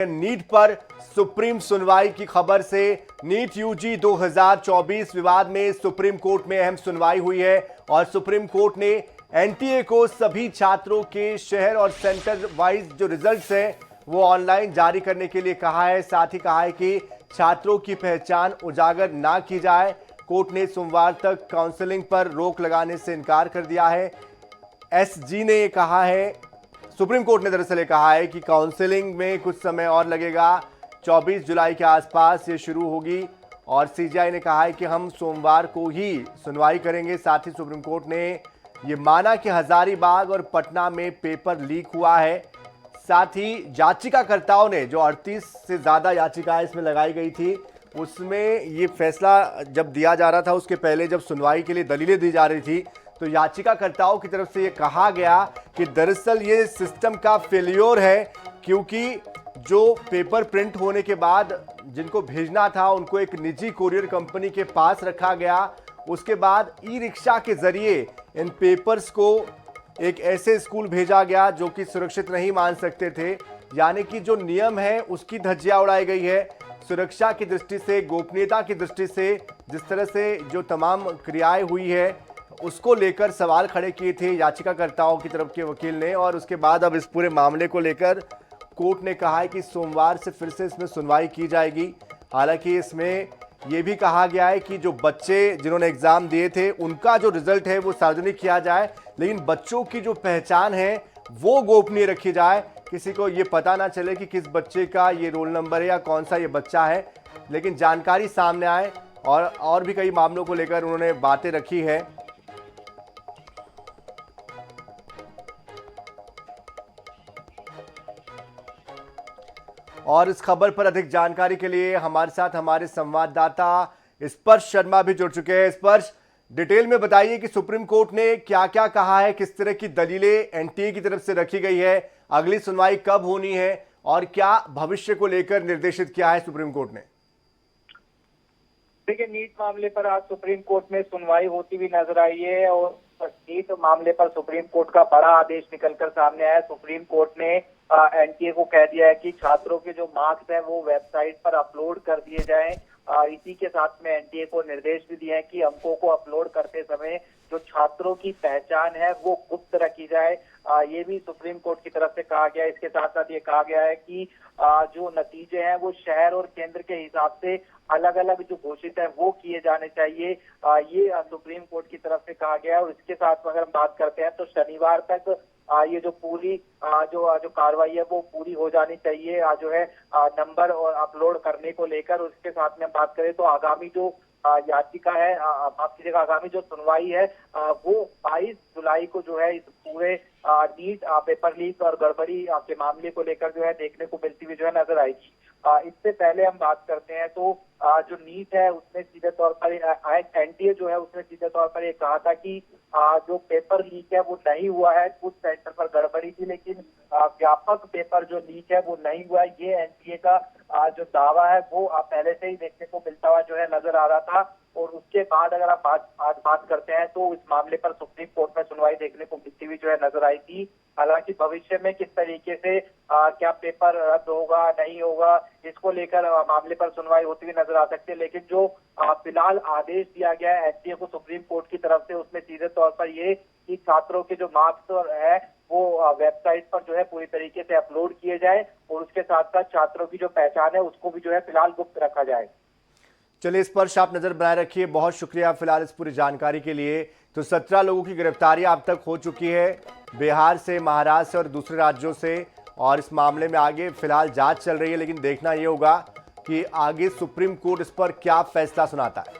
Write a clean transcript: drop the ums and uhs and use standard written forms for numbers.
NEET पर supreme सुनवाई की खबर से नीट यूजी 2024 विवाद में सुप्रीम कोर्ट में अहम सुनवाई हुई है और सुप्रीम कोर्ट ने एनटीए को सभी छात्रों के शहर और सेंटर वाइज जो रिजल्ट्स हैं वो ऑनलाइन जारी करने के लिए कहा है। साथ ही कहा है कि छात्रों की पहचान उजागर ना की जाए। कोर्ट ने सोमवार तक काउंसलिंग पर रोक लगाने से इनकार कर दिया है। एसजी ने कहा है, सुप्रीम कोर्ट ने दरअसल कहा है कि काउंसलिंग में कुछ समय और लगेगा, 24 जुलाई के आसपास ये शुरू होगी और सीजीआई ने कहा है कि हम सोमवार को ही सुनवाई करेंगे। साथ ही सुप्रीम कोर्ट ने ये माना कि हजारीबाग और पटना में पेपर लीक हुआ है। साथ ही याचिकाकर्ताओं ने जो 38 से ज़्यादा याचिकाएं इसमें लगाई गई थी उसमें ये फैसला जब दिया जा रहा था उसके पहले जब सुनवाई के लिए दलीलें दी जा रही थी तो याचिकाकर्ताओं की तरफ से ये कहा गया कि दरअसल ये सिस्टम का फेल्योर है, क्योंकि जो पेपर प्रिंट होने के बाद जिनको भेजना था उनको एक निजी कोरियर कंपनी के पास रखा गया। उसके बाद ई रिक्शा के जरिए इन पेपर्स को एक ऐसे स्कूल भेजा गया जो कि सुरक्षित नहीं मान सकते थे। यानी कि जो नियम है उसकी धज्जियां उड़ाई गई है। सुरक्षा की दृष्टि से, गोपनीयता की दृष्टि से जिस तरह से जो तमाम क्रियाएं हुई है उसको लेकर सवाल खड़े किए थे याचिकाकर्ताओं की तरफ के वकील ने। और उसके बाद अब इस पूरे मामले को लेकर कोर्ट ने कहा है कि सोमवार से फिर से इसमें सुनवाई की जाएगी। हालांकि इसमें यह भी कहा गया है कि जो बच्चे जिन्होंने एग्जाम दिए थे उनका जो रिजल्ट है वो सार्वजनिक किया जाए, लेकिन बच्चों की जो पहचान है वो गोपनीय रखी जाए। किसी को ये पता ना चले कि किस बच्चे का ये रोल नंबर है या कौन सा ये बच्चा है, लेकिन जानकारी सामने आए। और भी कई मामलों को लेकर उन्होंने बातें रखी है। और इस खबर पर अधिक जानकारी के लिए हमारे साथ हमारे संवाददाता स्पर्श शर्मा भी जुड़ चुके हैं। स्पर्श, डिटेल में बताइए कि सुप्रीम कोर्ट ने क्या क्या कहा है, किस तरह की दलीलें एनटीए की तरफ से रखी गई है, अगली सुनवाई कब होनी है और क्या भविष्य को लेकर निर्देशित किया है सुप्रीम कोर्ट ने? देखिए, नीट मामले पर आज सुप्रीम कोर्ट में सुनवाई होती हुई नजर आई है और नीट मामले पर सुप्रीम कोर्ट का बड़ा आदेश निकलकर सामने आया है। सुप्रीम कोर्ट ने एनटीए को कह दिया है कि छात्रों के जो मार्क्स हैं वो वेबसाइट पर अपलोड कर दिए जाएं। इसी के साथ में एनटीए को निर्देश भी दिए हैं कि अंकों को अपलोड करते समय जो छात्रों की पहचान है वो गुप्त रखी जाए। ये भी सुप्रीम कोर्ट की तरफ से कहा गया है। इसके साथ साथ ये कहा गया है कि जो नतीजे हैं वो शहर और केंद्र के हिसाब से अलग अलग जो घोषित है वो किए जाने चाहिए। ये सुप्रीम कोर्ट की तरफ से कहा गया है। और इसके साथ में अगर हम बात करते हैं तो शनिवार तक ये जो पूरी जो कार्रवाई है वो पूरी हो जानी चाहिए जो है नंबर और अपलोड करने को लेकर। उसके साथ में बात करें तो आगामी जो याचिका है, माफ कीजिएगा, आगामी जो सुनवाई है वो 22 जुलाई को जो है इस पूरे नीट पेपर लीक और गड़बड़ी के मामले को लेकर जो है देखने को मिलती हुई जो है नजर आएगी। इससे पहले हम बात करते हैं तो जो नीट है उसने सीधे तौर पर एनटीए जो है उसने सीधे तौर पर ये कहा था कि जो पेपर लीक है वो नहीं हुआ है, कुछ सेंटर पर गड़बड़ी थी, लेकिन व्यापक पेपर जो लीक है वो नहीं हुआ है। ये एनटीए का जो दावा है वो पहले से ही देखने को मिलता हुआ जो है नजर आ रहा था। और उसके बाद अगर आप आज बात करते हैं तो इस मामले पर सुप्रीम कोर्ट में सुनवाई देखने को मिलती हुई जो है नजर आई थी। हालांकि भविष्य में किस तरीके से क्या पेपर रद्द होगा नहीं होगा इसको लेकर मामले पर सुनवाई होती हुई नजर आ सकती है, लेकिन जो फिलहाल आदेश दिया गया है एनटीए को सुप्रीम कोर्ट की तरफ से उसमें सीधे तौर पर ये कि छात्रों के जो मार्क्स है वो वेबसाइट पर जो है पूरी तरीके से अपलोड किए जाए और उसके साथ साथ छात्रों की जो पहचान है उसको भी जो है फिलहाल गुप्त रखा जाए। चलिए, इस पर आप नजर बनाए रखिए। बहुत शुक्रिया फिलहाल इस पूरी जानकारी के लिए। तो 17 लोगों की गिरफ्तारी अब तक हो चुकी है, बिहार से, महाराष्ट्र और दूसरे राज्यों से। और इस मामले में आगे फिलहाल जांच चल रही है, लेकिन देखना ये होगा कि आगे सुप्रीम कोर्ट इस पर क्या फैसला सुनाता है।